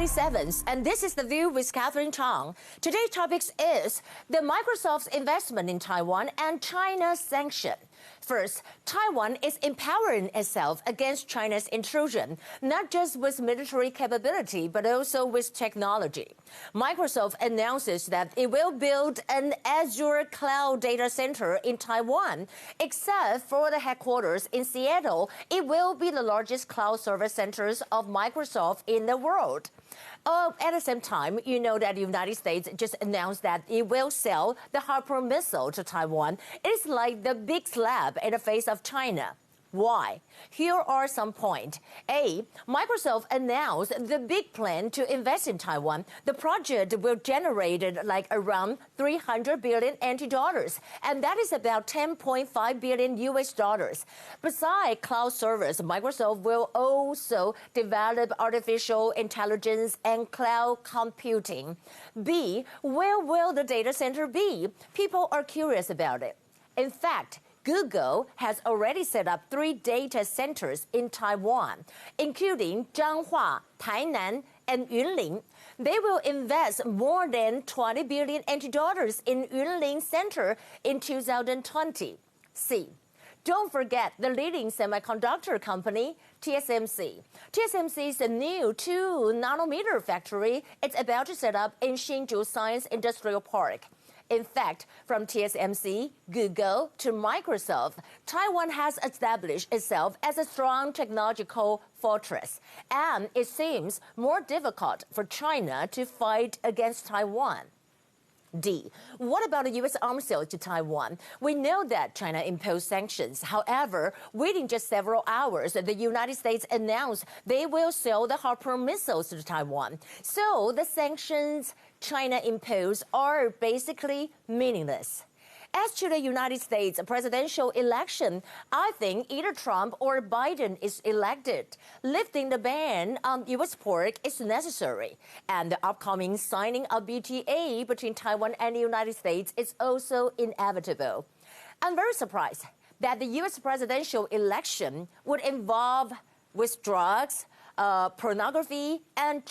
July 7th, and this is The View with Catherine Chang. Today's topic is the Microsoft's investment in Taiwan and China's sanction. First, Taiwan is empowering itself against China's intrusion, not just with military capability, but also with technology. Microsoft announces that it will build an Azure cloud data center in Taiwan. Except for the headquarters in Seattle, it will be the largest cloud service centers of Microsoft in the world. At the same time, you know that the United States just announced that it will sell the Harpoon missile to Taiwan. It's like the big slap in the face of China. Why? Here are some points. A, Microsoft announced the big plan to invest in Taiwan. The project will generate like around 300 billion NT dollars, and that is about 10.5 billion US dollars. Besides cloud service, Microsoft will also develop artificial intelligence and cloud computing. B, where will the data center be? People are curious about it. In fact, Google has already set up 3 data centers in Taiwan, including Zhanghua, Tainan, and Yunlin. They will invest more than 20 billion NT dollars in Yunlin Center in 2020. C. Don't forget the leading semiconductor company, TSMC. TSMC's new 2-nanometer factory is about to set up in Hsinchu Science Industrial Park. In fact, from TSMC, Google to Microsoft, Taiwan has established itself as a strong technological fortress, and it seems more difficult for China to fight against Taiwan. D. What about the U.S. arms sale to Taiwan? We know that China imposed sanctions. However, within just several hours, the United States announced they will sell the Harpoon missiles to Taiwan. So the sanctions China imposed are basically meaningless. As to the United States presidential election, I think either Trump or Biden is elected. Lifting the ban on U.S. pork is necessary, and the upcoming signing of BTA between Taiwan and the United States is also inevitable. I'm very surprised that the U.S. presidential election would involve with drugs, pornography, and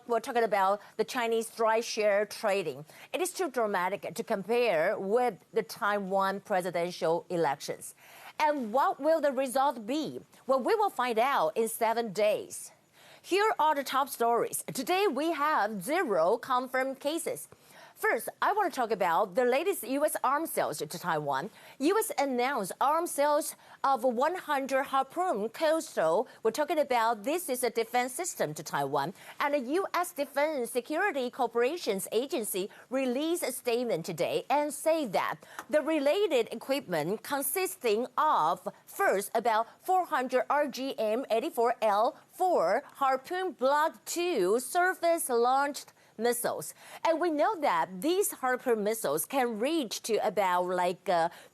we're talking about the Chinese dry share trading. It is too dramatic to compare with the Taiwan presidential elections. And what will the result be? Well, we will find out in 7 days. Here are the top stories. Today, we have 0 confirmed cases. First, I want to talk about the latest U.S. arms sales to Taiwan. U.S. announced arms sales of 100 Harpoon Coastal. We're talking about this is a defense system to Taiwan. And the U.S. Defense Security Corporation's agency released a statement today and say that the related equipment consisting of, first, about 400 RGM-84L4 Harpoon Block 2 surface-launched missiles. And we know that these Harpoon missiles can reach to about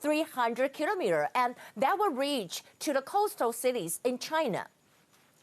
300 kilometers, and that will reach to the coastal cities in China.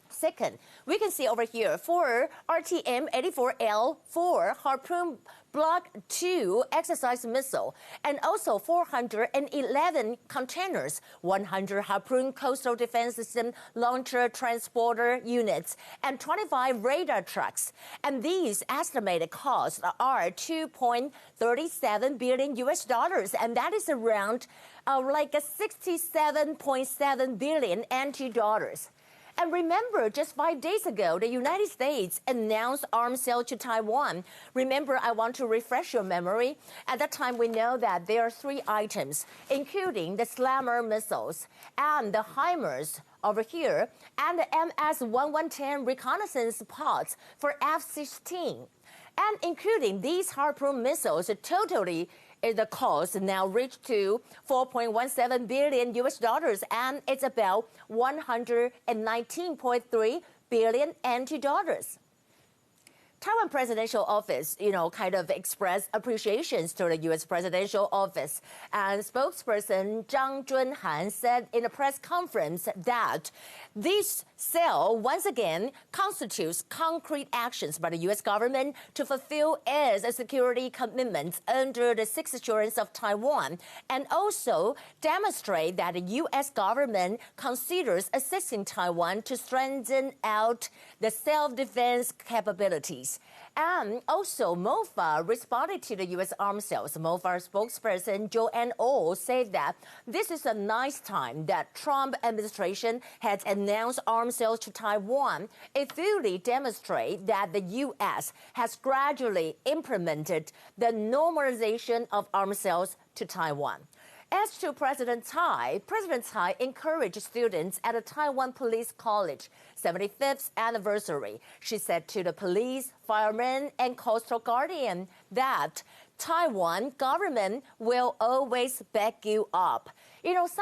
Second, we can see over here 4 RTM-84L4 Harpoon Block 2 exercise missile, and also 411 containers, 100 Harpoon Coastal Defense Systems launcher transporter units, and 25 radar trucks. And these estimated costs are 2.37 billion US dollars, and that is around 67.7 billion NT dollars. And remember, just 5 days ago, the United States announced arms sale to Taiwan. Remember, I want to refresh your memory. At that time, we know that there are 3 items, including the Slammer missiles and the HIMARS over here, and the MS-1110 reconnaissance pods for F-16. And including these Harpoon missiles, totally the cost now reached to 4.17 billion US dollars, and it's about 119.3 billion NT dollars. Taiwan presidential office, kind of expressed appreciations to the U.S. presidential office. And spokesperson Zhang Junhan said in a press conference that this sale once again constitutes concrete actions by the U.S. government to fulfill its security commitments under the Sixth Assurance of Taiwan, and also demonstrate that the U.S. government considers assisting Taiwan to strengthen out the self-defense capabilities. And also, MOFA responded to the U.S. arms sales. MOFA spokesperson Joanne Oh said that this is a nice time that Trump administration has announced arms sales to Taiwan. It fully demonstrates that the U.S. has gradually implemented the normalization of arms sales to Taiwan. As to President Tsai encouraged students at the Taiwan Police College 75th anniversary. She said to the police, firemen, and coastal guardian that Taiwan government will always back you up. There's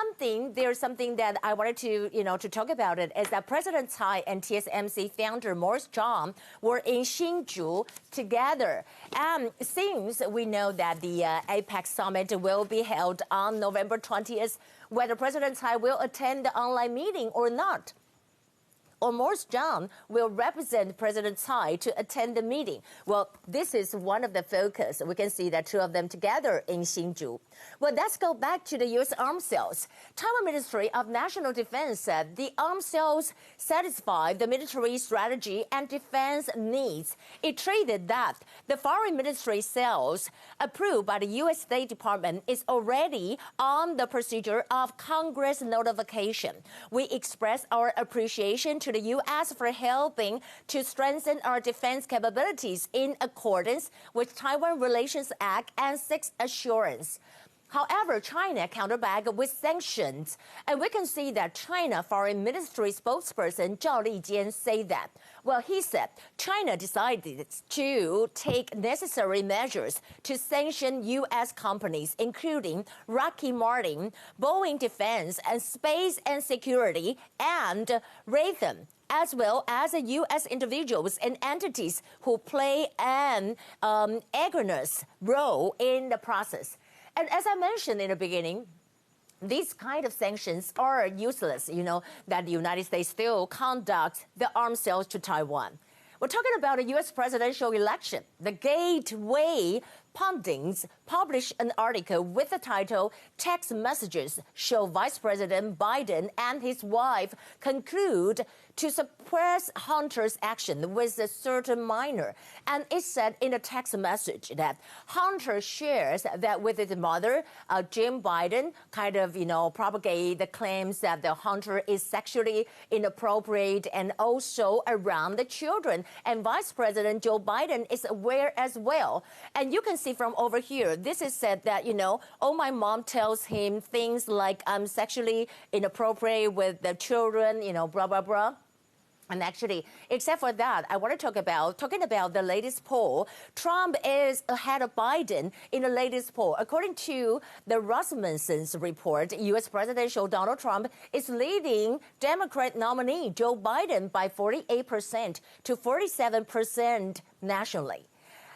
something that I wanted to talk about it is that President Tsai and TSMC founder Morris Chang were in Hsinchu together. And since we know that the APEC summit will be held on November 20th, whether President Tsai will attend the online meeting or not, or Morris Chang will represent President Tsai to attend the meeting. Well, this is one of the focus. We can see that two of them together in Hsinchu. Well, let's go back to the U.S. arms sales. Taiwan Ministry of National Defense said the arms sales satisfy the military strategy and defense needs. It treated that the foreign ministry sales approved by the U.S. State Department is already on the procedure of Congress notification. We express our appreciation to the U.S. for helping to strengthen our defense capabilities in accordance with Taiwan Relations Act and Sixth Assurance. However, China counterback with sanctions. And we can see that China Foreign Ministry spokesperson Zhao Lijian said that. Well, he said China decided to take necessary measures to sanction U.S. companies, including Lockheed Martin, Boeing Defense and Space and Security, and Raytheon, as well as U.S. individuals and entities who play an egregious role in the process. And as I mentioned in the beginning, these kind of sanctions are useless, that the United States still conducts the arms sales to Taiwan. We're talking about a U.S. presidential election. The Gateway Pundits published an article with the title, Text Messages Show Vice President Biden and his wife conclude to suppress Hunter's action with a certain minor. And it said in a text message that Hunter shares that with his mother, Jim Biden, kind of, propagate the claims that the Hunter is sexually inappropriate and also around the children. And Vice President Joe Biden is aware as well. And you can see from over here, this is said that, my mom tells him things like I'm sexually inappropriate with the children, blah, blah, blah. And actually, except for that, I want to talking about the latest poll. Trump is ahead of Biden in the latest poll. According to the Rasmussen's report, U.S. presidential Donald Trump is leading Democrat nominee Joe Biden by 48% to 47% nationally.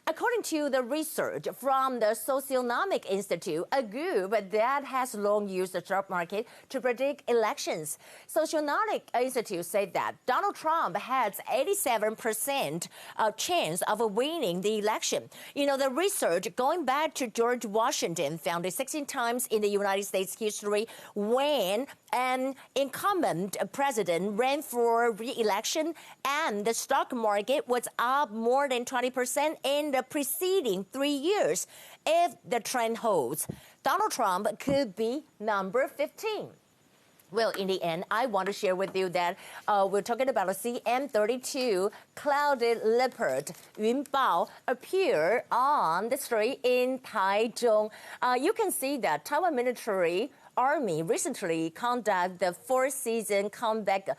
According to the research from the Socionomic Institute, a group that has long used the stock market to predict elections, Socionomic Institute said that Donald Trump has 87% chance of winning the election. The research going back to George Washington found it 16 times in the United States history when an incumbent president ran for re-election and the stock market was up more than 20% in the preceding 3 years. If the trend holds, Donald Trump could be number 15. Well, in the end, I want to share with you that we're talking about a CM32 clouded leopard, Yunbao, appear on the street in Taichung. You can see that Taiwan military Army recently conducted the four-season combat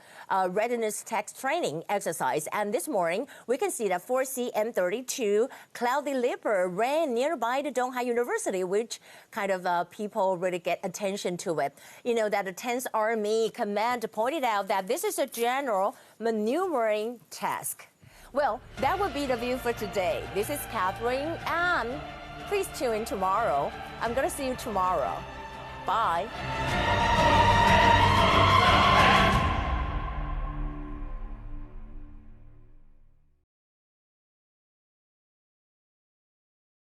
readiness test training exercise. And this morning, we can see that 4CM32 Cloudy Leopard ran nearby the Donghai University, which kind of people really get attention to it. That the 10th Army Command pointed out that this is a general maneuvering task. Well, that would be the view for today. This is Catherine, and please tune in tomorrow. I'm going to see you tomorrow. Bye.